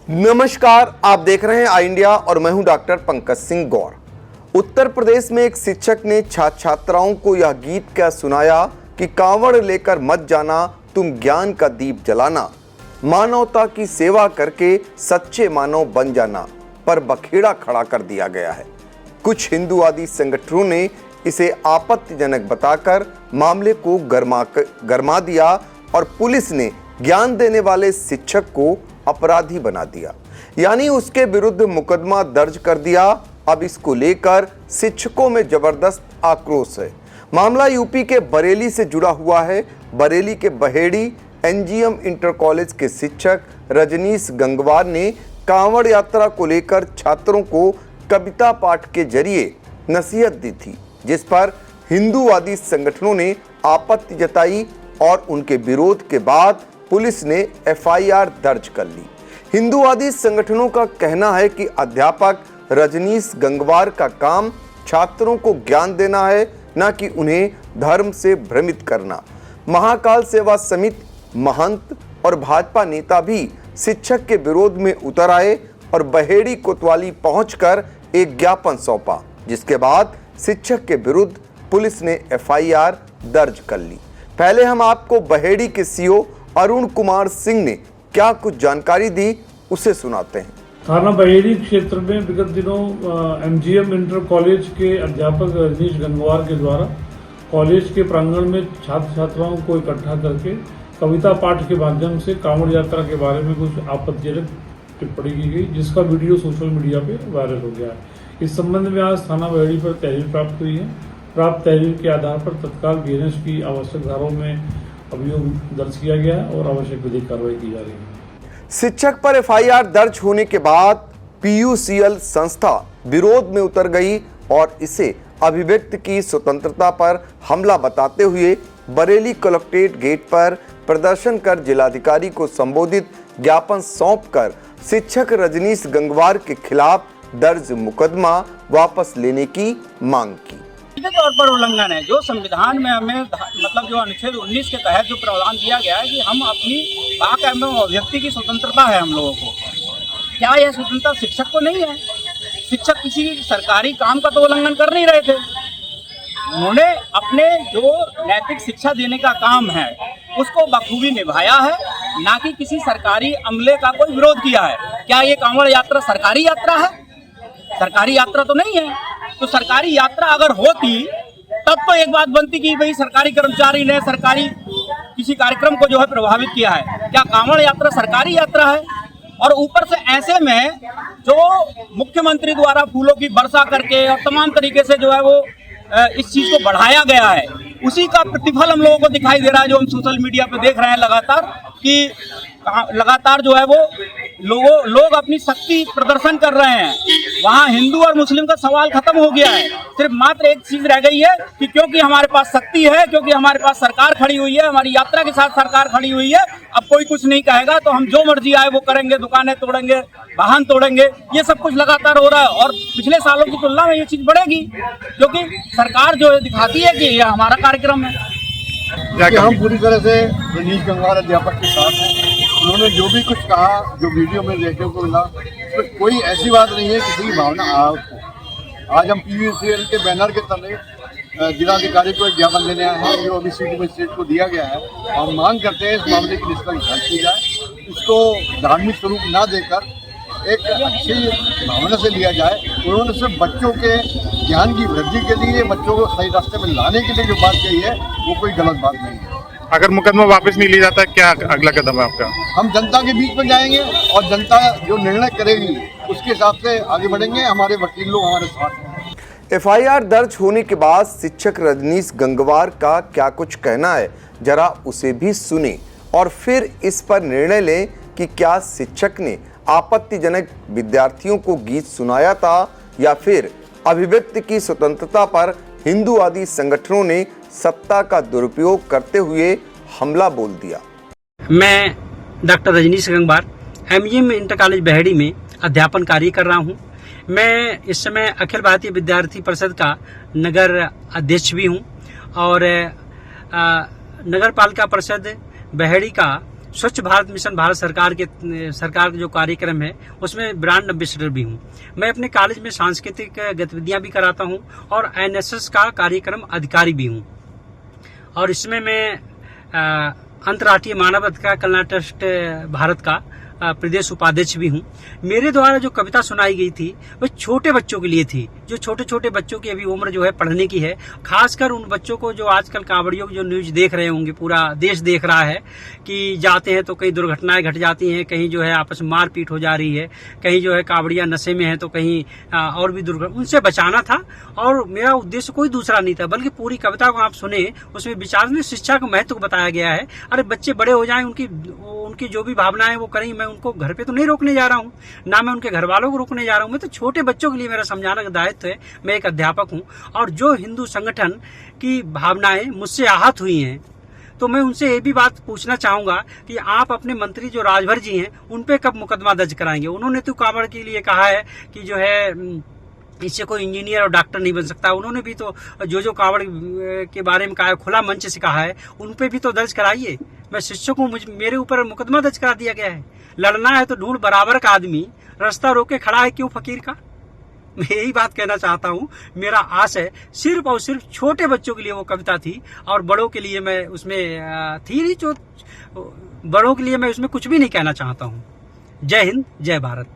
नमस्कार, आप देख रहे हैं आई इंडिया और मैं हूं डॉक्टर पंकज सिंह गौर। उत्तर प्रदेश में एक शिक्षक ने छात्र छात्राओं को यह गीत क्या सुनाया कि कांवड़ लेकर मत जाना, तुम ज्ञान का दीप जलाना, मानवता की सेवा करके सच्चे मानव बन जाना, पर बखेड़ा खड़ा कर दिया गया है। कुछ हिंदूवादी संगठनों ने इसे आपत्तिजनक बताकर मामले को गरमा दिया और पुलिस ने ज्ञान देने वाले शिक्षक को अपराधी बना दिया, यानी उसके विरुद्ध मुकदमा दर्ज कर दिया। अब इसको लेकर शिक्षकों में जबरदस्त आक्रोश है। मामला यूपी के बरेली से जुड़ा हुआ है। बरेली के बहेड़ी एनजीएम इंटर कॉलेज के शिक्षक रजनीश गंगवार ने कांवड़ यात्रा को लेकर छात्रों को कविता पाठ के जरिए नसीहत दी थी, जिस पर हिंदूवादी संगठनों ने आपत्ति जताई और उनके विरोध के बाद पुलिस ने एफआईआर दर्ज कर ली। हिंदूवादी संगठनों का कहना है कि अध्यापक रजनीश गंगवार का काम छात्रों को ज्ञान देना है, न कि उन्हें धर्म से भ्रमित करना। महाकाल सेवा समिति, महंत और भाजपा नेता भी शिक्षक के विरोध में उतर आए और बहेड़ी कोतवाली पहुंचकर एक ज्ञापन सौंपा, जिसके बाद शिक्षक के विरुद्ध पुलिस ने एफआईआर दर्ज कर ली। पहले हम आपको बहेड़ी के सीओ अरुण कुमार सिंह ने क्या कुछ जानकारी दी, उसे सुनाते हैं। थाना बहेड़ी क्षेत्र में विगत दिनों एमजीएम इंटर कॉलेज के अध्यापक रजनीश गंगवार के द्वारा कॉलेज के प्रांगण में छात्र छात्राओं को इकट्ठा करके कविता पाठ के माध्यम से कांवड़ यात्रा के बारे में कुछ आपत्तिजनक टिप्पणी की गई, जिसका वीडियो सोशल मीडिया पे वायरल हो गया है। इस संबंध में आज थाना बहेड़ी पर तहरीर प्राप्त हुई है। प्राप्त तहरीर के आधार पर तत्काल बीएनएस की आवश्यक धाराओं में अभियोग दर्ज किया गया है और आवश्यक विधिक कार्रवाई की जा रही है। शिक्षक पर एफआईआर दर्ज होने के बाद पीयूसीएल संस्था विरोध में उतर गई और इसे अभिव्यक्ति की स्वतंत्रता पर हमला बताते हुए बरेली कलेक्ट्रेट गेट पर प्रदर्शन कर जिलाधिकारी को संबोधित ज्ञापन सौंपकर शिक्षक रजनीश गंगवार के खिलाफ दर्ज मुकदमा वापस लेने की मांग की। सीधे तौर पर उल्लंघन है जो संविधान में हमें जो अनुच्छेद 19 के तहत जो प्रावधान दिया गया है कि हम अपनी वाक एवं अभिव्यक्ति की स्वतंत्रता है हम लोगों को। क्या यह स्वतंत्रता शिक्षक को नहीं है? शिक्षक किसी सरकारी काम का तो उल्लंघन कर नहीं रहे थे। उन्होंने अपने जो नैतिक शिक्षा देने का काम है उसको बखूबी निभाया है, ना कि किसी सरकारी अमले का कोई विरोध किया है। क्या ये कांवड़ यात्रा सरकारी यात्रा है? सरकारी यात्रा तो नहीं है। तो सरकारी यात्रा अगर होती तब तो एक बात बनती कि भाई सरकारी कर्मचारी ने सरकारी किसी कार्यक्रम को जो है प्रभावित किया है। क्या कांवड़ यात्रा सरकारी यात्रा है? और ऊपर से ऐसे में जो मुख्यमंत्री द्वारा फूलों की वर्षा करके और तमाम तरीके से जो है वो इस चीज को बढ़ाया गया है, उसी का प्रतिफल हम लोगों को दिखाई दे रहा है। जो हम सोशल मीडिया पे देख रहे हैं लगातार जो है वो लोग अपनी शक्ति प्रदर्शन कर रहे हैं। वहाँ हिंदू और मुस्लिम का सवाल खत्म हो गया है। सिर्फ मात्र एक चीज रह गई है कि क्योंकि हमारे पास शक्ति है, क्योंकि हमारे पास सरकार खड़ी हुई है, हमारी यात्रा के साथ सरकार खड़ी हुई है, अब कोई कुछ नहीं कहेगा तो हम जो मर्जी आए वो करेंगे, दुकानें तोड़ेंगे, वाहन तोड़ेंगे। ये सब कुछ लगातार हो रहा है और पिछले सालों की तुलना में ये चीज बढ़ेगी, क्योंकि सरकार जो है दिखाती है कि ये हमारा कार्यक्रम है। हम पूरी तरह से रजनीश गंगवार अध्यापक के साथ हैं। उन्होंने जो भी कुछ कहा, जो वीडियो में देखने को मिला, तो कोई ऐसी बात नहीं है किसी की भावना आहत हो। आज हम पीयूसीएल के बैनर के तले जिलाधिकारी को एक ज्ञापन देने आए हैं जो अभी सिटी मजिस्ट्रेट को दिया गया है। हम मांग करते हैं इस मामले की निष्पक्ष जांच की जाए, इसको धार्मिक स्वरूप न देकर एक अच्छी भावना से लिया जाए। उन्होंने सिर्फ बच्चों के ज्ञान की वृद्धि के लिए, बच्चों को सही रास्ते में लाने के लिए जो बात कही है वो कोई गलत बात नहीं है। अगर मुकदमा वापस नहीं लिया जाता, क्या अगला कदम है आपका? हम जनता के बीच में जाएंगे और जनता जो निर्णय करेगी उसके हिसाब से आगे बढ़ेंगे। हमारे वकील लोग हमारे साथ हैं। एफआईआर दर्ज होने के बाद शिक्षक रजनीश गंगवार का क्या कुछ कहना है, जरा उसे भी सुने और फिर इस पर निर्णय लें कि क्या शिक्षक ने आपत्तिजनक विद्यार्थियों को गीत सुनाया था या फिर अभिव्यक्ति की स्वतंत्रता पर हिंदूवादी संगठनों ने सत्ता का दुरुपयोग करते हुए हमला बोल दिया। मैं doctor Rajneesh Gangwar MGM inter college Baheri में अध्यापन कार्य कर रहा हूं। मैं इस समय अखिल भारतीय विद्यार्थी परिषद का नगर अध्यक्ष भी हूं और नगर पालिका परिषद बहेड़ी का स्वच्छ भारत मिशन भारत सरकार का जो कार्यक्रम है उसमें ब्रांड एम्बेसडर भी हूँ। मैं अपने कॉलेज में सांस्कृतिक गतिविधियां भी कराता हूँ और एनएसएस का कार्यक्रम अधिकारी भी हूँ। और इसमें मैं अंतर्राष्ट्रीय मानव अधिकार कल्याण ट्रस्ट भारत का प्रदेश उपाध्यक्ष भी हूँ। मेरे द्वारा जो कविता सुनाई गई थी वह छोटे बच्चों के लिए थी, जो छोटे छोटे बच्चों की अभी उम्र जो है पढ़ने की है। खासकर उन बच्चों को जो आजकल कांवड़ियों की जो न्यूज देख रहे होंगे, पूरा देश देख रहा है कि जाते हैं तो कई दुर्घटनाएं घट जाती हैं, कहीं जो है आपस में मारपीट हो जा रही है, कहीं जो है कांवड़िया नशे में है तो कहीं और भी दुर्घटना, उनसे बचाना था। और मेरा उद्देश्य कोई दूसरा नहीं था, बल्कि पूरी कविता को आप सुने, उसमें विचार में शिक्षा का महत्व को बताया गया है। अरे बच्चे बड़े हो जाएं, उनकी जो भी भावनाएं वो करें, मैं उनको घर पे तो नहीं रोकने जा रहा हूँ, ना मैं उनके घर वालों को रोकने जा रहा हूँ। मैं तो छोटे बच्चों के लिए मेरा समझाने का दायित्व है। मैं एक अध्यापक हूँ और जो हिंदू संगठन की भावनाएं मुझसे आहत हुई हैं, तो मैं उनसे ये भी बात पूछना चाहूंगा कि आप अपने मंत्री जो राजभर जी हैं उन पे कब मुकदमा दर्ज कराएंगे। उन्होंने तो कांवड़ के लिए कहा है कि जो है इससे कोई इंजीनियर और डॉक्टर नहीं बन सकता। उन्होंने भी तो जो कांवड़ के बारे में कहा है, खुला मंच से कहा है, उन पे भी तो दर्ज कराइए। मैं शिक्षक हूँ, मेरे ऊपर मुकदमा दर्ज करा दिया गया है। लड़ना है तो ढूंढ बराबर का आदमी, रास्ता रोके खड़ा है क्यों फकीर का। मैं यही बात कहना चाहता हूँ। मेरा आस है सिर्फ और सिर्फ छोटे बच्चों के लिए वो कविता थी, और बड़ों के लिए मैं उसमें थी नहीं, जो बड़ों के लिए मैं उसमें कुछ भी नहीं कहना चाहता हूँ। जय हिंद, जय भारत।